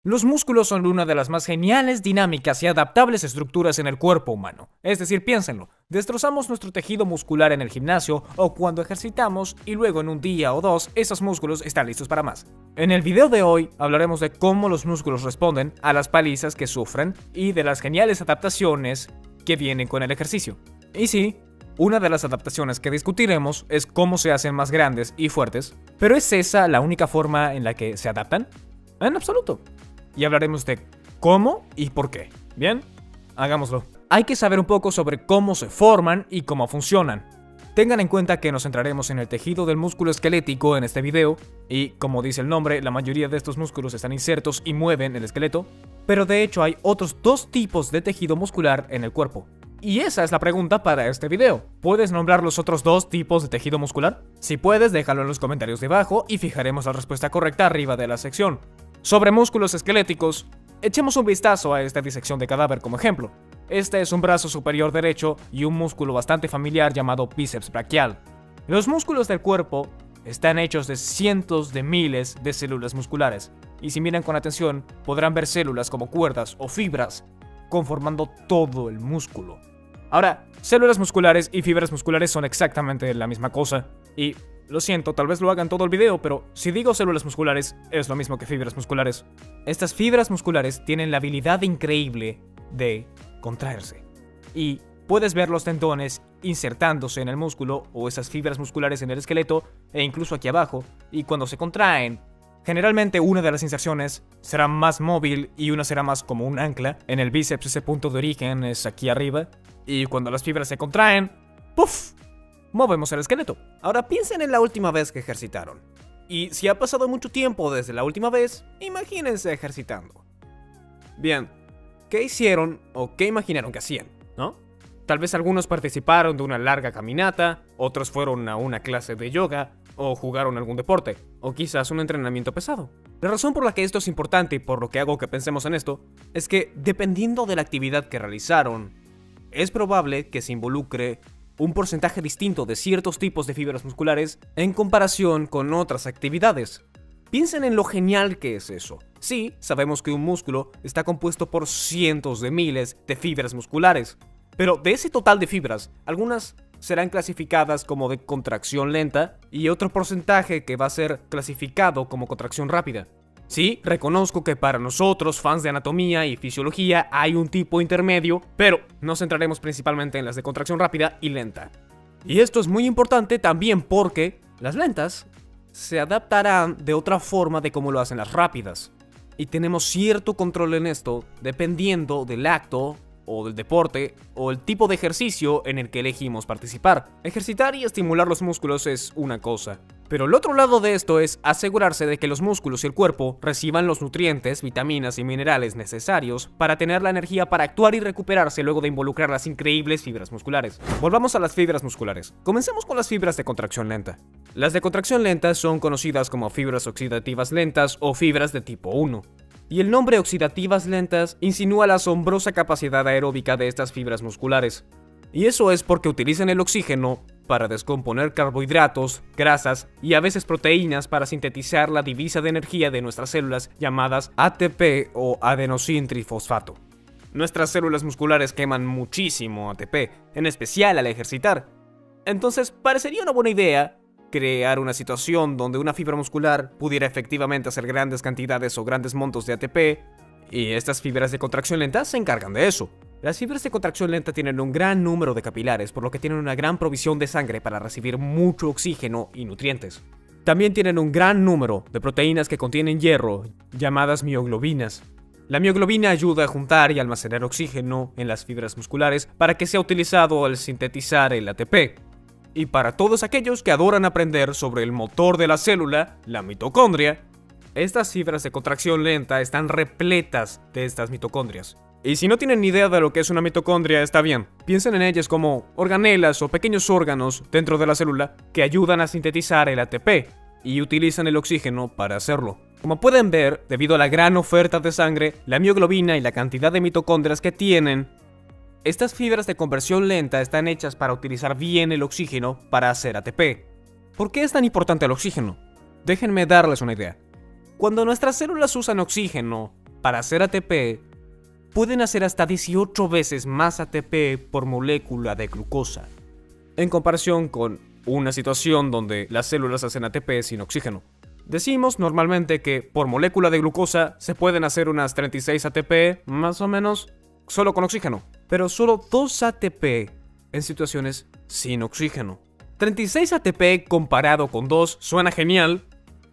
Los músculos son una de las más geniales, dinámicas y adaptables estructuras en el cuerpo humano. Es decir, piénsenlo, destrozamos nuestro tejido muscular en el gimnasio o cuando ejercitamos y luego en un día o dos esos músculos están listos para más. En el video de hoy hablaremos de cómo los músculos responden a las palizas que sufren y de las geniales adaptaciones que vienen con el ejercicio. Y sí, una de las adaptaciones que discutiremos es cómo se hacen más grandes y fuertes, pero ¿es esa la única forma en la que se adaptan? En absoluto. Y hablaremos de cómo y por qué. ¿Bien? Hagámoslo. Hay que saber un poco sobre cómo se forman y cómo funcionan. Tengan en cuenta que nos centraremos en el tejido del músculo esquelético en este video, y como dice el nombre, la mayoría de estos músculos están insertos y mueven el esqueleto, pero de hecho hay otros dos tipos de tejido muscular en el cuerpo. Y esa es la pregunta para este video. ¿Puedes nombrar los otros dos tipos de tejido muscular? Si puedes, déjalo en los comentarios debajo y fijaremos la respuesta correcta arriba de la sección. Sobre músculos esqueléticos, echemos un vistazo a esta disección de cadáver como ejemplo. Este es un brazo superior derecho y un músculo bastante familiar llamado bíceps braquial. Los músculos del cuerpo están hechos de cientos de miles de células musculares, y si miran con atención podrán ver células como cuerdas o fibras conformando todo el músculo. Ahora, células musculares y fibras musculares son exactamente la misma cosa, y lo siento, tal vez lo hagan todo el video, pero si digo células musculares, es lo mismo que fibras musculares. Estas fibras musculares tienen la habilidad increíble de contraerse. Y puedes ver los tendones insertándose en el músculo o esas fibras musculares en el esqueleto e incluso aquí abajo, y cuando se contraen, generalmente una de las inserciones será más móvil y una será más como un ancla. En el bíceps ese punto de origen es aquí arriba, y cuando las fibras se contraen, ¡puf!, movemos el esqueleto. Ahora piensen en la última vez que ejercitaron. Y si ha pasado mucho tiempo desde la última vez, imagínense ejercitando. Bien, ¿qué hicieron o qué imaginaron que hacían, no? Tal vez algunos participaron de una larga caminata, otros fueron a una clase de yoga, o jugaron algún deporte, o quizás un entrenamiento pesado. La razón por la que esto es importante y por lo que hago que pensemos en esto, es que dependiendo de la actividad que realizaron, es probable que se involucre un porcentaje distinto de ciertos tipos de fibras musculares en comparación con otras actividades. Piensen en lo genial que es eso. Sí, sabemos que un músculo está compuesto por cientos de miles de fibras musculares, pero de ese total de fibras, algunas serán clasificadas como de contracción lenta y otro porcentaje que va a ser clasificado como contracción rápida. Sí, reconozco que para nosotros, fans de anatomía y fisiología, hay un tipo intermedio, pero nos centraremos principalmente en las de contracción rápida y lenta. Y esto es muy importante también porque las lentas se adaptarán de otra forma de cómo lo hacen las rápidas. Y tenemos cierto control en esto dependiendo del acto o del deporte, o el tipo de ejercicio en el que elegimos participar. Ejercitar y estimular los músculos es una cosa, pero el otro lado de esto es asegurarse de que los músculos y el cuerpo reciban los nutrientes, vitaminas y minerales necesarios para tener la energía para actuar y recuperarse luego de involucrar las increíbles fibras musculares. Volvamos a las fibras musculares. Comencemos con las fibras de contracción lenta. Las de contracción lenta son conocidas como fibras oxidativas lentas o fibras de tipo 1. Y el nombre oxidativas lentas insinúa la asombrosa capacidad aeróbica de estas fibras musculares. Y eso es porque utilizan el oxígeno para descomponer carbohidratos, grasas y a veces proteínas para sintetizar la divisa de energía de nuestras células llamadas ATP o adenosín trifosfato. Nuestras células musculares queman muchísimo ATP, en especial al ejercitar. Entonces parecería una buena idea crear una situación donde una fibra muscular pudiera efectivamente hacer grandes cantidades o grandes montos de ATP, y estas fibras de contracción lenta se encargan de eso. Las fibras de contracción lenta tienen un gran número de capilares, por lo que tienen una gran provisión de sangre para recibir mucho oxígeno y nutrientes. También tienen un gran número de proteínas que contienen hierro, llamadas mioglobinas. La mioglobina ayuda a juntar y almacenar oxígeno en las fibras musculares para que sea utilizado al sintetizar el ATP. Y para todos aquellos que adoran aprender sobre el motor de la célula, la mitocondria, estas fibras de contracción lenta están repletas de estas mitocondrias. Y si no tienen ni idea de lo que es una mitocondria, está bien. Piensen en ellas como organelas o pequeños órganos dentro de la célula que ayudan a sintetizar el ATP y utilizan el oxígeno para hacerlo. Como pueden ver, debido a la gran oferta de sangre, la mioglobina y la cantidad de mitocondrias que tienen, estas fibras de conversión lenta están hechas para utilizar bien el oxígeno para hacer ATP. ¿Por qué es tan importante el oxígeno? Déjenme darles una idea. Cuando nuestras células usan oxígeno para hacer ATP, pueden hacer hasta 18 veces más ATP por molécula de glucosa, en comparación con una situación donde las células hacen ATP sin oxígeno. Decimos normalmente que por molécula de glucosa se pueden hacer unas 36 ATP, más o menos, solo con oxígeno, pero solo 2 ATP en situaciones sin oxígeno. 36 ATP comparado con 2 suena genial,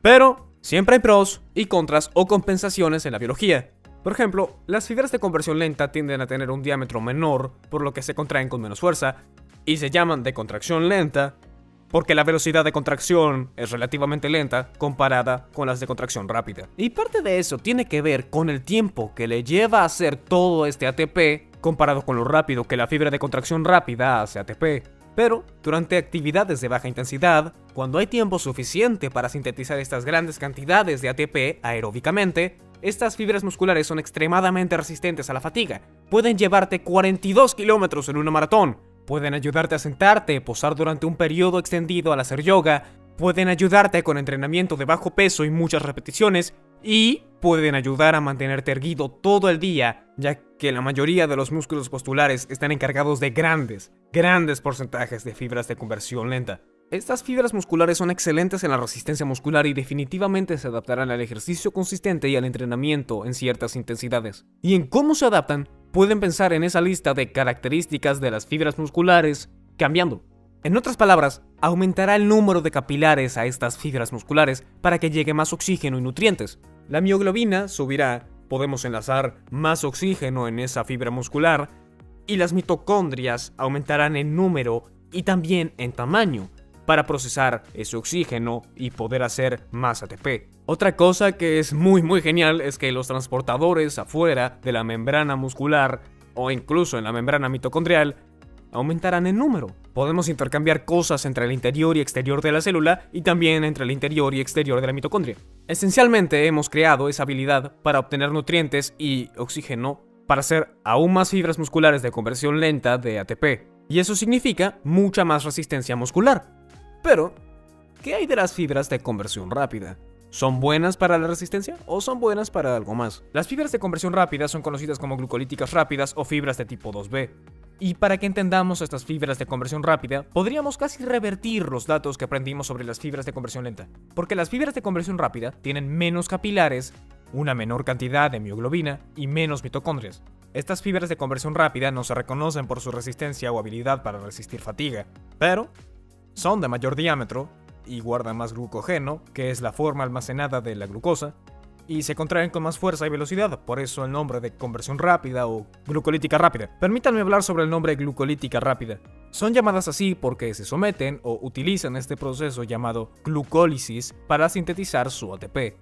pero siempre hay pros y contras o compensaciones en la biología. Por ejemplo, las fibras de conversión lenta tienden a tener un diámetro menor, por lo que se contraen con menos fuerza, y se llaman de contracción lenta, porque la velocidad de contracción es relativamente lenta comparada con las de contracción rápida. Y parte de eso tiene que ver con el tiempo que le lleva a hacer todo este ATP, comparado con lo rápido que la fibra de contracción rápida hace ATP. Pero, durante actividades de baja intensidad, cuando hay tiempo suficiente para sintetizar estas grandes cantidades de ATP aeróbicamente, estas fibras musculares son extremadamente resistentes a la fatiga. Pueden llevarte 42 kilómetros en una maratón. Pueden ayudarte a sentarte, posar durante un periodo extendido al hacer yoga. Pueden ayudarte con entrenamiento de bajo peso y muchas repeticiones. Y pueden ayudar a mantenerte erguido todo el día, ya que la mayoría de los músculos postulares están encargados de grandes porcentajes de fibras de conversión lenta. Estas fibras musculares son excelentes en la resistencia muscular y definitivamente se adaptarán al ejercicio consistente y al entrenamiento en ciertas intensidades. Y en cómo se adaptan, pueden pensar en esa lista de características de las fibras musculares cambiando. En otras palabras, aumentará el número de capilares a estas fibras musculares para que llegue más oxígeno y nutrientes. La mioglobina subirá, podemos enlazar más oxígeno en esa fibra muscular, y las mitocondrias aumentarán en número y también en tamaño para procesar ese oxígeno y poder hacer más ATP. Otra cosa que es muy genial es que los transportadores afuera de la membrana muscular o incluso en la membrana mitocondrial aumentarán en número. Podemos intercambiar cosas entre el interior y exterior de la célula y también entre el interior y exterior de la mitocondria. Esencialmente hemos creado esa habilidad para obtener nutrientes y oxígeno para hacer aún más fibras musculares de conversión lenta de ATP. Y eso significa mucha más resistencia muscular. Pero, ¿qué hay de las fibras de conversión rápida? ¿Son buenas para la resistencia o son buenas para algo más? Las fibras de conversión rápida son conocidas como glucolíticas rápidas o fibras de tipo 2B. Y para que entendamos estas fibras de conversión rápida, podríamos casi revertir los datos que aprendimos sobre las fibras de conversión lenta. Porque las fibras de conversión rápida tienen menos capilares, una menor cantidad de mioglobina y menos mitocondrias. Estas fibras de conversión rápida no se reconocen por su resistencia o habilidad para resistir fatiga, pero son de mayor diámetro y guardan más glucógeno, que es la forma almacenada de la glucosa, y se contraen con más fuerza y velocidad, por eso el nombre de conversión rápida o glucolítica rápida. Permítanme hablar sobre el nombre glucolítica rápida. Son llamadas así porque se someten o utilizan este proceso llamado glucólisis para sintetizar su ATP.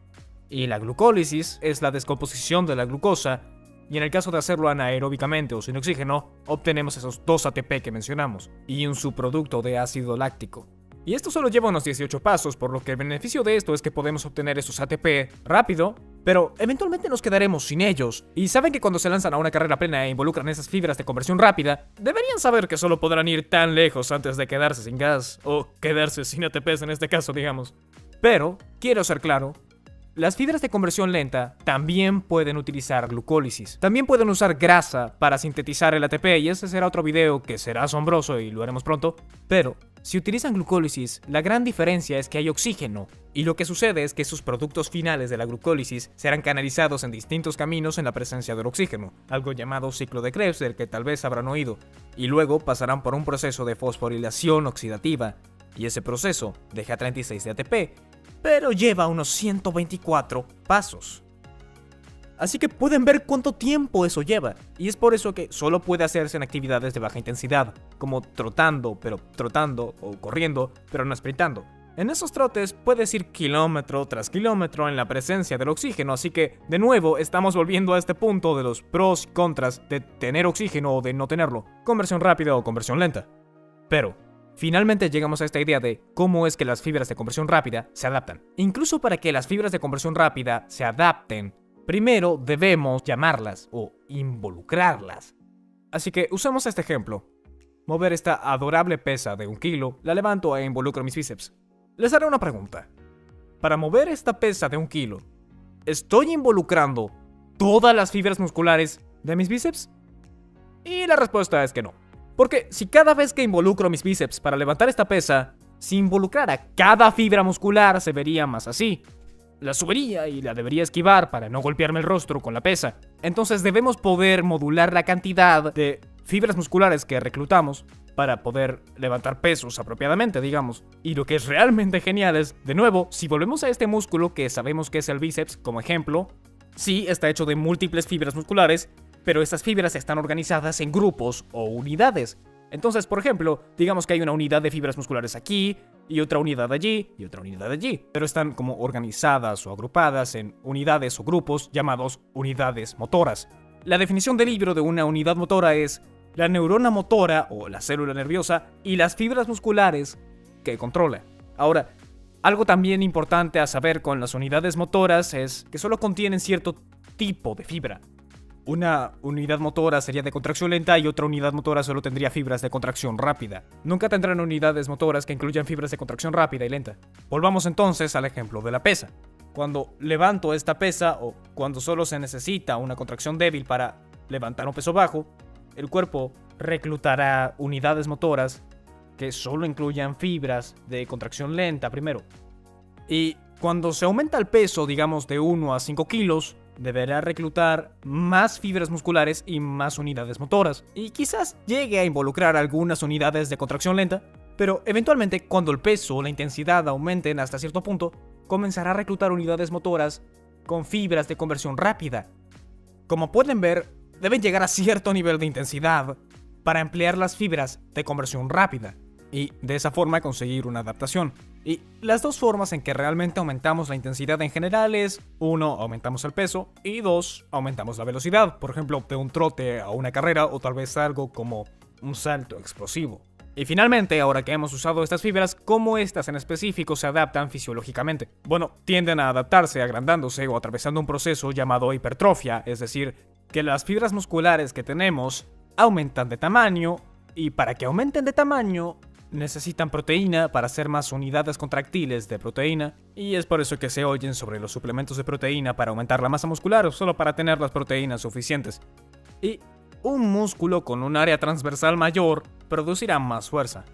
Y la glucólisis es la descomposición de la glucosa, y en el caso de hacerlo anaeróbicamente o sin oxígeno, obtenemos esos 2 ATP que mencionamos, y un subproducto de ácido láctico. Y esto solo lleva unos 18 pasos, por lo que el beneficio de esto es que podemos obtener esos ATP rápido, pero eventualmente nos quedaremos sin ellos. Y saben que cuando se lanzan a una carrera plena e involucran esas fibras de conversión rápida, deberían saber que solo podrán ir tan lejos antes de quedarse sin gas, o quedarse sin ATPs en este caso, digamos. Pero, quiero ser claro, las fibras de conversión lenta también pueden utilizar glucólisis. También pueden usar grasa para sintetizar el ATP, y ese será otro video que será asombroso y lo haremos pronto. Pero, si utilizan glucólisis, la gran diferencia es que hay oxígeno, y lo que sucede es que sus productos finales de la glucólisis serán canalizados en distintos caminos en la presencia del oxígeno, algo llamado ciclo de Krebs, del que tal vez habrán oído, y luego pasarán por un proceso de fosforilación oxidativa, y ese proceso deja 36 de ATP, pero lleva unos 124 pasos. Así que pueden ver cuánto tiempo eso lleva, y es por eso que solo puede hacerse en actividades de baja intensidad, como trotando o corriendo, pero no sprintando. En esos trotes puedes ir kilómetro tras kilómetro en la presencia del oxígeno, así que, de nuevo, estamos volviendo a este punto de los pros y contras de tener oxígeno o de no tenerlo, conversión rápida o conversión lenta. Pero finalmente llegamos a esta idea de cómo es que las fibras de conversión rápida se adaptan. Incluso para que las fibras de conversión rápida se adapten, primero debemos llamarlas o involucrarlas. Así que usemos este ejemplo. Mover esta adorable pesa de 1 kilo, la levanto e involucro mis bíceps. Les haré una pregunta. Para mover esta pesa de 1 kilo, ¿estoy involucrando todas las fibras musculares de mis bíceps? Y la respuesta es que no. Porque si cada vez que involucro mis bíceps para levantar esta pesa, si involucrara cada fibra muscular se vería más así. La subiría y la debería esquivar para no golpearme el rostro con la pesa. Entonces debemos poder modular la cantidad de fibras musculares que reclutamos para poder levantar pesos apropiadamente, digamos. Y lo que es realmente genial es, de nuevo, si volvemos a este músculo que sabemos que es el bíceps como ejemplo, sí está hecho de múltiples fibras musculares, pero estas fibras están organizadas en grupos o unidades. Entonces, por ejemplo, digamos que hay una unidad de fibras musculares aquí, y otra unidad allí, y otra unidad allí. Pero están como organizadas o agrupadas en unidades o grupos llamados unidades motoras. La definición del libro de una unidad motora es la neurona motora o la célula nerviosa y las fibras musculares que controla. Ahora, algo también importante a saber con las unidades motoras es que solo contienen cierto tipo de fibra. Una unidad motora sería de contracción lenta y otra unidad motora solo tendría fibras de contracción rápida. Nunca tendrán unidades motoras que incluyan fibras de contracción rápida y lenta. Volvamos entonces al ejemplo de la pesa. Cuando levanto esta pesa o cuando solo se necesita una contracción débil para levantar un peso bajo, el cuerpo reclutará unidades motoras que solo incluyan fibras de contracción lenta primero. Y cuando se aumenta el peso, digamos de 1 a 5 kilos, deberá reclutar más fibras musculares y más unidades motoras. Y quizás llegue a involucrar algunas unidades de contracción lenta, pero eventualmente cuando el peso o la intensidad aumenten hasta cierto punto, comenzará a reclutar unidades motoras con fibras de conversión rápida. Como pueden ver, deben llegar a cierto nivel de intensidad para emplear las fibras de conversión rápida y de esa forma conseguir una adaptación. Y las dos formas en que realmente aumentamos la intensidad en general es 1. Aumentamos el peso y 2. Aumentamos la velocidad, por ejemplo de un trote a una carrera o tal vez algo como un salto explosivo. Y finalmente, ahora que hemos usado estas fibras, ¿cómo estas en específico se adaptan fisiológicamente? Bueno, tienden a adaptarse agrandándose o atravesando un proceso llamado hipertrofia, es decir, que las fibras musculares que tenemos aumentan de tamaño y para que aumenten de tamaño necesitan proteína para hacer más unidades contractiles de proteína y es por eso que se oyen sobre los suplementos de proteína para aumentar la masa muscular o solo para tener las proteínas suficientes. Y un músculo con un área transversal mayor producirá más fuerza.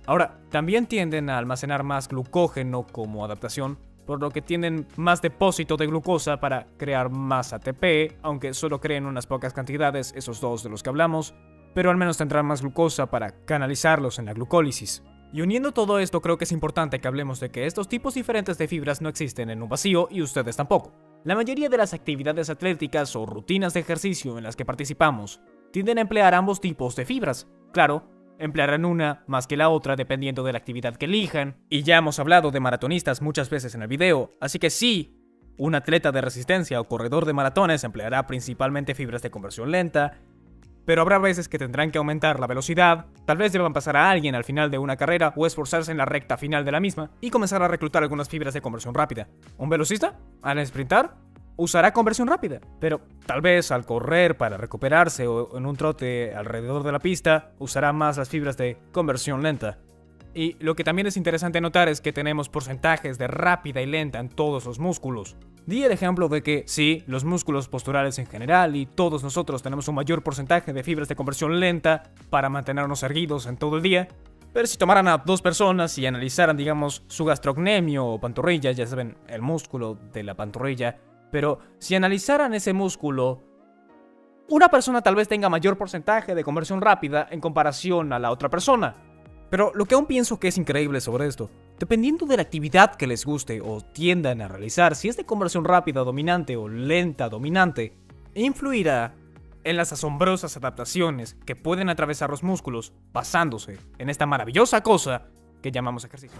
Ahora, también tienden a almacenar más glucógeno como adaptación, por lo que tienen más depósito de glucosa para crear más ATP, aunque solo creen unas pocas cantidades, esos dos de los que hablamos, pero al menos tendrán más glucosa para canalizarlos en la glucólisis. Y uniendo todo esto, creo que es importante que hablemos de que estos tipos diferentes de fibras no existen en un vacío y ustedes tampoco. La mayoría de las actividades atléticas o rutinas de ejercicio en las que participamos tienden a emplear ambos tipos de fibras. Claro, emplearán una más que la otra dependiendo de la actividad que elijan, y ya hemos hablado de maratonistas muchas veces en el video, así que sí, un atleta de resistencia o corredor de maratones empleará principalmente fibras de conversión lenta, pero habrá veces que tendrán que aumentar la velocidad, tal vez deban pasar a alguien al final de una carrera o esforzarse en la recta final de la misma y comenzar a reclutar algunas fibras de conversión rápida. ¿Un velocista? ¿Al sprintar? Usará conversión rápida, pero tal vez al correr para recuperarse o en un trote alrededor de la pista usará más las fibras de conversión lenta. Y lo que también es interesante notar es que tenemos porcentajes de rápida y lenta en todos los músculos. Di el ejemplo de que sí, los músculos posturales en general y todos nosotros tenemos un mayor porcentaje de fibras de conversión lenta para mantenernos erguidos en todo el día, pero si tomaran a dos personas y analizaran, digamos, su gastrocnemio o pantorrilla, ya saben, el músculo de la pantorrilla, pero si analizaran ese músculo, una persona tal vez tenga mayor porcentaje de conversión rápida en comparación a la otra persona. Pero lo que aún pienso que es increíble sobre esto, dependiendo de la actividad que les guste o tiendan a realizar, si es de conversión rápida dominante o lenta dominante, influirá en las asombrosas adaptaciones que pueden atravesar los músculos basándose en esta maravillosa cosa que llamamos ejercicio.